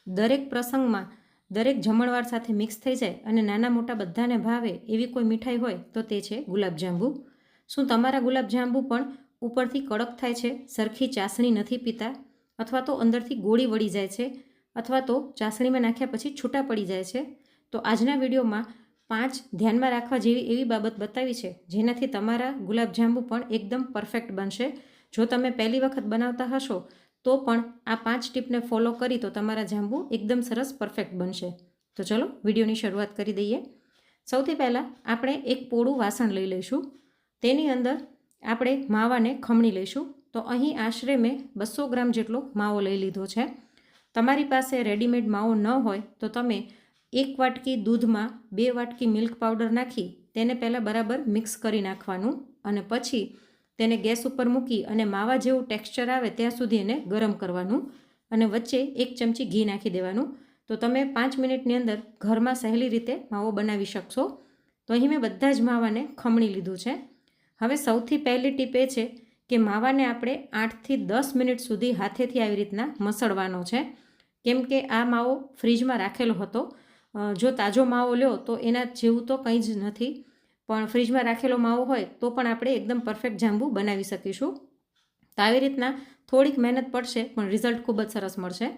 દરેક પ્રસંગમાં દરેક જમણવાર સાથે મિક્સ થઈ જાય અને નાના મોટા બધાને ભાવે એવી કોઈ મીઠાઈ હોય તો તે છે ગુલાબજાંબુ. શું તમારા ગુલાબજાંબુ પણ ઉપરથી કડક થાય છે, સરખી ચાસણી નથી પીતા, અથવા તો અંદરથી ગોળી વળી જાય છે, અથવા તો ચાસણીમાં નાખ્યા પછી છૂટા પડી જાય છે? તો આજના વિડીયોમાં 5 ધ્યાનમાં રાખવા જેવી એવી બાબત બતાવી છે જેનાથી તમારા ગુલાબજાંબુ પણ એકદમ પરફેક્ટ બનશે. જો તમે પહેલી વખત બનાવતા હશો તો પણ આ 5 ટીપને ફોલો કરી તો તમારા જાંબુ એકદમ સરસ પરફેક્ટ બનશે. તો ચલો વિડીયોની શરૂઆત કરી દઈએ. સૌથી પહેલાં આપણે એક પોળું વાસણ લઈ લઈશું. તેની અંદર આપણે માવાને ખમણી લઈશું. તો અહીં આશરે મેં 200 ગ્રામ જેટલો માવો લઈ લીધો છે. તમારી પાસે રેડીમેડ માવો ન હોય તો તમે 1 વાટકી દૂધમાં 2 વાટકી મિલ્ક પાવડર નાખી તેને પહેલાં બરાબર મિક્સ કરી નાખવાનું અને પછી તેને ગેસ ઉપર મૂકી અને માવા જેવું ટેક્સચર આવે ત્યાં સુધી એને ગરમ કરવાનું અને વચ્ચે 1 ચમચી ઘી નાખી દેવાનું. તો તમે 5 મિનિટની અંદર ઘરમાં સહેલી રીતે માવો બનાવી શકશો. તો અહીં મેં બધા જ માવાને ખમણી લીધું છે. હવે સૌથી પહેલી ટીપ એ છે કે માવાને આપણે 8થી 10 મિનિટ સુધી હાથેથી આવી રીતના મસળવાનો છે, કેમ કે આ માવો ફ્રીજમાં રાખેલો હતો. જો તાજો માવો લ્યો તો એના જેવું તો કંઈ જ નથી, પણ ફ્રીજમાં રાખેલો માવો હોય તો પણ આપણે એકદમ પરફેક્ટ જાંબુ બનાવી શકીશું. તો આવી રીતના થોડીક મહેનત પડશે પણ રિઝલ્ટ ખૂબ જ સરસ મળશે.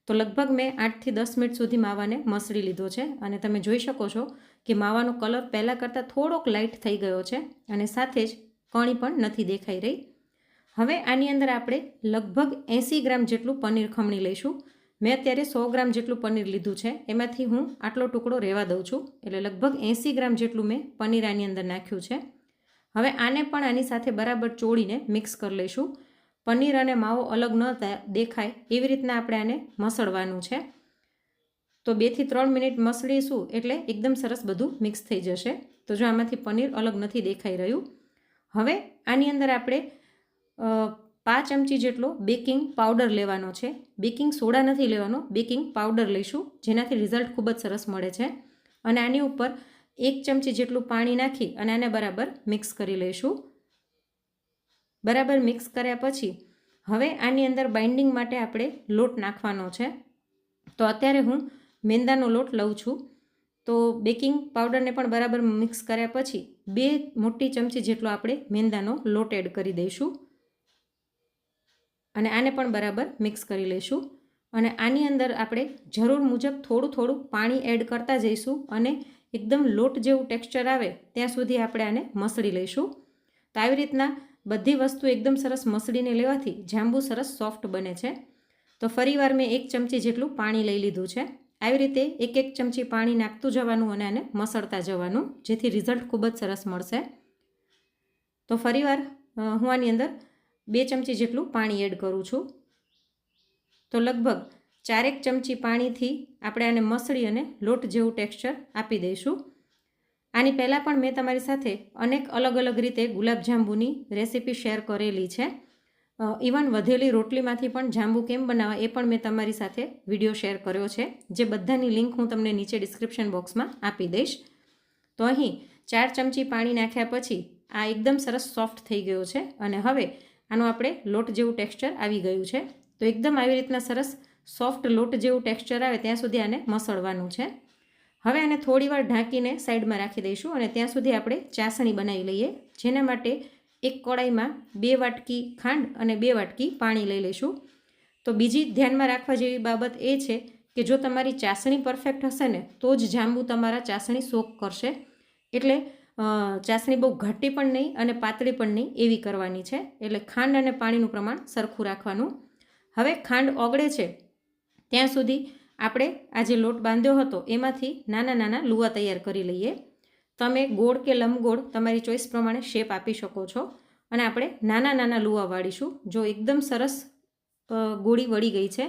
તો લગભગ મેં 8થી 10 મિનિટ સુધી માવાને મસળી લીધો છે અને તમે જોઈ શકો છો કે માવાનો કલર પહેલાં કરતાં થોડોક લાઇટ થઈ ગયો છે અને સાથે જ કણી પણ નથી દેખાઈ રહી. હવે આની અંદર આપણે લગભગ 80 ગ્રામ જેટલું પનીર ખમણી લઈશું. મેં અત્યારે 100 ગ્રામ જેટલું પનીર લીધું છે, એમાંથી હું આટલો ટુકડો રહેવા દઉં છું, એટલે લગભગ 80 ગ્રામ જેટલું મેં પનીર આની અંદર નાખ્યું છે. હવે આને પણ આની સાથે બરાબર ચોળીને મિક્સ કરી લઈશું. પનીર અને માવો અલગ ન દેખાય એવી રીતના આપણે આને મસળવાનું છે. તો 2થી 3 મિનિટ મસળીશું એટલે એકદમ સરસ બધું મિક્સ થઈ જશે. તો જો આમાંથી પનીર અલગ નથી દેખાઈ રહ્યું. હવે આની અંદર આપણે 5 ચમચી જેટલો બેકિંગ પાવડર લેવાનો છે. બેકિંગ સોડા નથી લેવાનો, બેકિંગ પાવડર લઈશું, જેનાથી રિઝલ્ટ ખૂબ જ સરસ મળે છે. અને આની ઉપર 1 ચમચી જેટલું પાણી નાખી અને આને બરાબર મિક્સ કરી લઈશું. બરાબર મિક્સ કર્યા પછી હવે આની અંદર બાઇન્ડિંગ માટે આપણે લોટ નાખવાનો છે. તો અત્યારે હું મેંદાનો લોટ લઉં છું. તો બેકિંગ પાવડરને પણ બરાબર મિક્સ કર્યા પછી 2 મોટી ચમચી જેટલો આપણે મેંદાનો લોટ એડ કરી દઈશું અને આને પણ બરાબર મિક્સ કરી લઈશું. અને આની અંદર આપણે જરૂર મુજબ થોડું થોડું પાણી એડ કરતા જઈશું અને એકદમ લોટ જેવું ટેક્સચર આવે ત્યાં સુધી આપણે આને મસળી લઈશું. તો આવી રીતના બધી વસ્તુ એકદમ સરસ મસળીને લેવાથી જાંબુ સરસ સોફ્ટ બને છે. તો ફરીવાર મેં 1 ચમચી જેટલું પાણી લઈ લીધું છે. આવી રીતે 1 ચમચી પાણી નાખતું જવાનું અને આને મસળતા જવાનું, જેથી રિઝલ્ટ ખૂબ જ સરસ મળશે. તો ફરીવાર હું આની અંદર 2 ચમચી જેટલું પાણી એડ કરું છું. તો લગભગ 4 ચમચી પાણીથી આપણે આને મસળી અને લોટ જેવું ટેક્સચર આપી દઈશું. આની પહેલાં પણ મેં તમારી સાથે અનેક અલગ અલગ રીતે ગુલાબજાંબુની રેસીપી શેર કરેલી છે. ઇવન વધેલી રોટલીમાંથી પણ જાંબુ કેમ બનાવવા એ પણ મેં તમારી સાથે વિડીયો શેર કર્યો છે, જે બધાની લિંક હું તમને નીચે ડિસ્ક્રિપ્શન બોક્સમાં આપી દઈશ. તો અહીં 4 ચમચી પાણી નાખ્યા પછી આ એકદમ સરસ સોફ્ટ થઈ ગયો છે અને હવે આનું આપણે લોટ જેવું ટેક્સચર આવી ગયું છે. તો એકદમ આવી રીતના સરસ સોફ્ટ લોટ જેવું ટેક્સચર આવે ત્યાં સુધી આને મસળવાનું છે. હવે આને થોડીવાર ઢાંકીને સાઈડમાં રાખી દઈશું અને ત્યાં સુધી આપણે ચાસણી બનાવી લઈએ, જેના માટે એક કડાઈમાં 2 વાટકી ખાંડ અને 2 વાટકી પાણી લઈ લઈશું. તો બીજી ધ્યાનમાં રાખવા જેવી બાબત એ છે કે જો તમારી ચાસણી પરફેક્ટ હશે ને તો જ જાંબુ તમારા ચાસણી સોક કરશે. એટલે ચાસણી બહુ ઘાટી પણ નહીં અને પાતળી પણ નહીં એવી કરવાની છે. એટલે ખાંડ અને પાણીનું પ્રમાણ સરખું રાખવાનું. હવે ખાંડ ઓગળે છે ત્યાં સુધી આપણે આ જે લોટ બાંધ્યો હતો એમાંથી નાના નાના લુવા તૈયાર કરી લઈએ. તમે ગોળ કે લંબગોળ તમારી ચોઈસ પ્રમાણે શેપ આપી શકો છો અને આપણે નાના નાના લુવા વાળીશું. જો એકદમ સરસ ગોળી વળી ગઈ છે,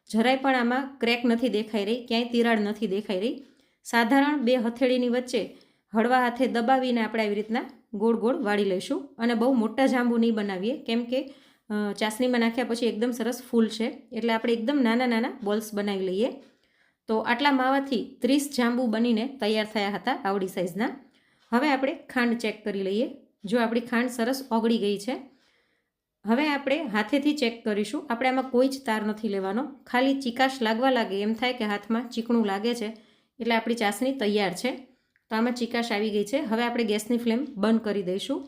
જરાય પણ આમાં ક્રેક નથી દેખાઈ રહી, ક્યાંય તિરાડ નથી દેખાઈ રહી. સાધારણ 2 હથેળીની વચ્ચે હળવા હાથે દબાવીને આપણે આવી રીતના ગોળ ગોળ વાળી લઈશું. અને બહુ મોટા જાંબુ નહીં બનાવીએ, કેમ કે ચાસણીમાં નાખ્યા પછી એકદમ સરસ ફૂલ છે, એટલે આપણે એકદમ નાના નાના બોલ્સ બનાવી લઈએ. તો આટલા માવાથી 30 જાંબુ બનીને તૈયાર થયા હતા આવડી સાઇઝના. હવે આપણે ખાંડ ચેક કરી લઈએ. જો આપણી ખાંડ સરસ ઓગળી ગઈ છે. હવે આપણે હાથેથી ચેક કરીશું. આપણે આમાં કોઈ જ તાર નથી લેવાનો. ખાલી ચીકાશ લાગવા લાગે એમ થાય કે હાથમાં ચીકણું લાગે છે એટલે આપણી ચાસણી તૈયાર છે. તો આમાં ચીકાશ આવી ગઈ છે. હવે આપણે ગેસની ફ્લેમ બંધ કરી દઈશું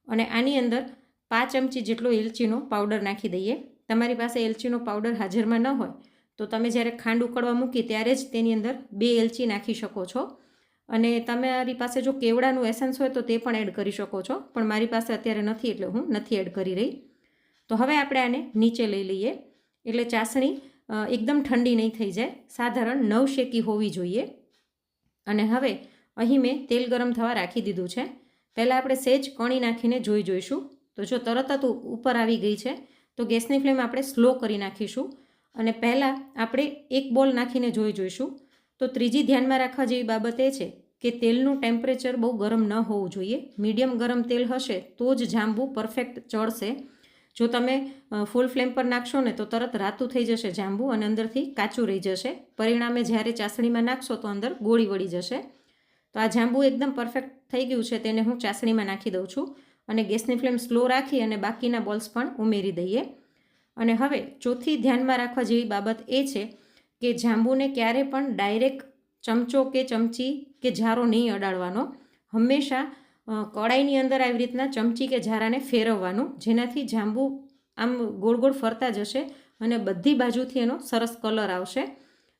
અને આની અંદર 5 ચમચી જેટલો એલચીનો પાવડર નાખી દઈએ. તમારી પાસે એલચીનો પાવડર હાજરમાં ન હોય તો તમે જ્યારે ખાંડ ઉકળવા મૂકી ત્યારે જ તેની અંદર 2 એલચી નાખી શકો છો. અને તમારી પાસે જો કેવડાનું એસન્સ હોય તો તે પણ એડ કરી શકો છો, પણ મારી પાસે અત્યારે નથી એટલે હું નથી એડ કરી રહી. તો હવે આપણે આને નીચે લઈ લઈએ એટલે ચાસણી એકદમ ઠંડી નહીં થઈ જાય, સાધારણ નવશેકી હોવી જોઈએ. અને હવે અહીં મેં તેલ ગરમ થવા રાખી દીધું છે. પહેલાં આપણે સેજ કણી નાખીને જોઈશું. તો જો તરત જ ઉપર આવી ગઈ છે તો ગેસની ફ્લેમ આપણે સ્લો કરી નાખીશું અને પહેલાં આપણે એક બોલ નાખીને જોઈશું. તો ત્રીજી ધ્યાનમાં રાખવા જેવી બાબત એ છે કે તેલનું ટેમ્પરેચર બહુ ગરમ ન હોવું જોઈએ. મીડિયમ ગરમ તેલ હશે તો જ જાંબુ પરફેક્ટ ચડશે. જો તમે ફૂલ ફ્લેમ પર નાખશો ને તો તરત રાતું થઈ જશે જાંબુ અને અંદરથી કાચું રહી જશે. પરિણામે જ્યારે ચાસણીમાં નાખશો તો અંદર ગોળી વળી જશે. તો આ જાંબુ એકદમ પરફેક્ટ થઈ ગયું છે, તેને હું ચાસણીમાં નાખી દઉં છું અને ગેસની ફ્લેમ સ્લો રાખી અને બાકીના બોલ્સ પણ ઉમેરી દઈએ. અને હવે ચોથી ધ્યાનમાં રાખવા જેવી બાબત એ છે કે જાંબુને ક્યારે પણ ડાયરેક્ટ ચમચો કે ચમચી કે ઝારો નહીં અડાડવાનો. હંમેશા કડાઈની અંદર આવી રીતના ચમચી કે ઝારાને ફેરવવાનું, જેનાથી જાંબુ આમ ગોળ ગોળ ફરતા જશે અને બધી બાજુથી એનો સરસ કલર આવશે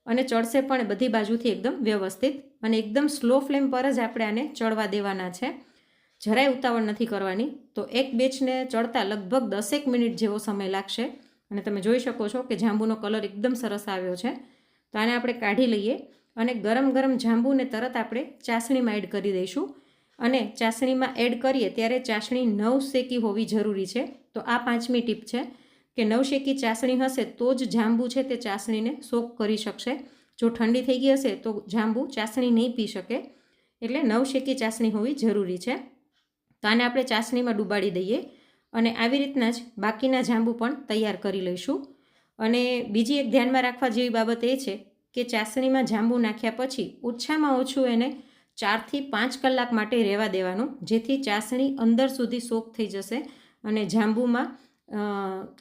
અને ચડશે પણ બધી બાજુથી એકદમ વ્યવસ્થિત. અને એકદમ સ્લો ફ્લેમ પર જ આપણે આને ચડવા દેવાના છે, જરાય ઉતાવળ નથી કરવાની. તો એક બેચને ચડતા લગભગ 10 મિનિટ જેવો સમય લાગશે અને તમે જોઈ શકો છો કે જાંબુનો કલર એકદમ સરસ આવ્યો છે. તો આને આપણે કાઢી લઈએ અને ગરમ ગરમ જાંબુને તરત આપણે ચાસણીમાં એડ કરી દઈશું. અને ચાસણીમાં એડ કરીએ ત્યારે ચાસણી નવશેકી હોવી જરૂરી છે. તો આ 5મી ટીપ છે કે નવશેકી ચાસણી હશે તો જ જાંબુ છે તે ચાસણીને સોક કરી શકશે. જો ઠંડી થઈ ગઈ હશે તો જાંબુ ચાસણી નહીં પી શકે, એટલે નવશેકી ચાસણી હોવી જરૂરી છે. તો આને આપણે ચાસણીમાં ડૂબાડી દઈએ અને આવી રીતના જ બાકીના જાંબુ પણ તૈયાર કરી લઈશું. અને બીજી એક ધ્યાનમાં રાખવા જેવી બાબત એ છે કે ચાસણીમાં જાંબુ નાખ્યા પછી ઓછામાં ઓછું એને 4 થી 5 કલાક માટે રહેવા દેવાનું, જેથી ચાસણી અંદર સુધી સોક થઈ જશે અને જાંબુમાં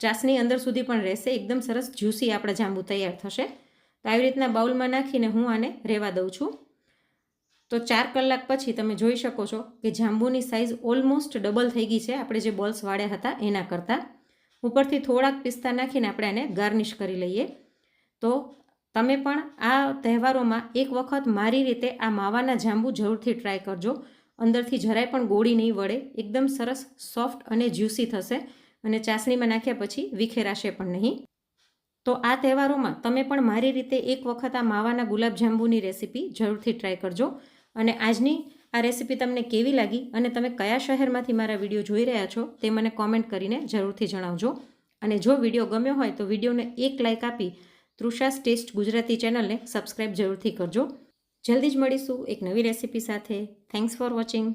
ચાસણી અંદર સુધી પણ રહેશે. એકદમ સરસ જ્યુસી આપણા જાંબુ તૈયાર થશે. તો આવી રીતના બાઉલમાં નાખીને હું આને રહેવા દઉં છું. તો 4 કલાક પછી તમે જોઈ શકો છો કે જાંબુની સાઇઝ ઓલમોસ્ટ ડબલ થઈ ગઈ છે આપણે જે બોલ્સ વાળ્યા હતા એના કરતાં. ઉપરથી થોડાક પિસ્તા નાખીને આપણે આને ગાર્નિશ કરી લઈએ. તો તમે પણ આ તહેવારોમાં એક વખત મારી રીતે આ માવાના જાંબુ જરૂરથી ટ્રાય કરજો. અંદરથી જરાય પણ ગોળી નહીં વળે, એકદમ સરસ સોફ્ટ અને જ્યુસી થશે અને ચાસણીમાં નાખ્યા પછી વિખેરાશે પણ નહીં. તો આ તહેવારોમાં તમે પણ મારી રીતે એક વખત આ માવાના ગુલાબજાંબુની રેસીપી જરૂરથી ટ્રાય કરજો. અને આજની આ રેસીપી તમને કેવી લાગી અને તમે કયા શહેરમાંથી મારા વિડીયો જોઈ રહ્યા છો તે મને કોમેન્ટ કરીને જરૂરથી જણાવજો. અને જો વિડીયો ગમ્યો હોય તો વિડીયોને એક લાઇક આપી તૃષાસ ટેસ્ટ ગુજરાતી ચેનલને સબસ્ક્રાઈબ જરૂરથી કરજો. જલ્દી જ મળીશું એક નવી રેસીપી સાથે. Thanks for watching.